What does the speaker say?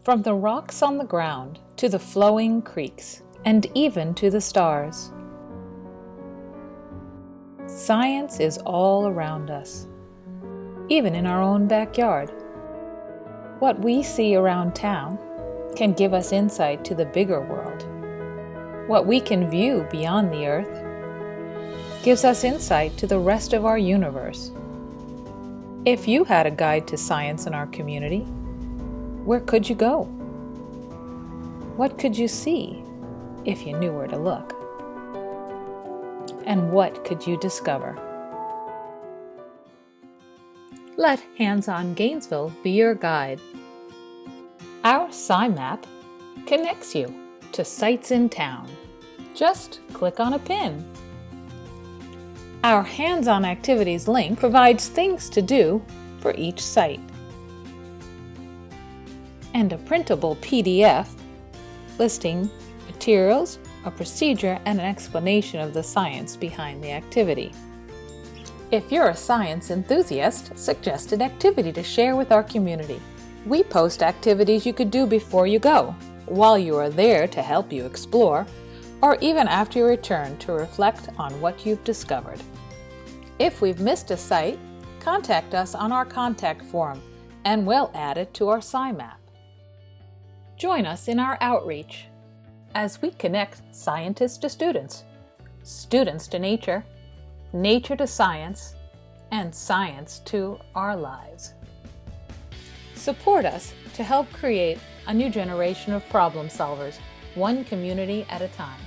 From the rocks on the ground to the flowing creeks, and even to the stars. Science is all around us, even in our own backyard. What we see around town can give us insight to the bigger world. What we can view beyond the earth gives us insight to the rest of our universe. If you had a guide to science in our community, where could you go? What could you see if you knew where to look? And what could you discover? Let Hands On Gainesville be your guide. Our Sci-Map connects you to sites in town. Just click on a pin. Our Hands-On Activities link provides things to do for each site. And a printable PDF listing materials, a procedure, and an explanation of the science behind the activity. If you're a science enthusiast, suggest an activity to share with our community. We post activities you could do before you go, while you are there to help you explore, or even after you return to reflect on what you've discovered. If we've missed a site, contact us on our contact form, and we'll add it to our Sci-Map. Join us in our outreach as we connect scientists to students, students to nature, nature to science, and science to our lives. Support us to help create a new generation of problem solvers, one community at a time.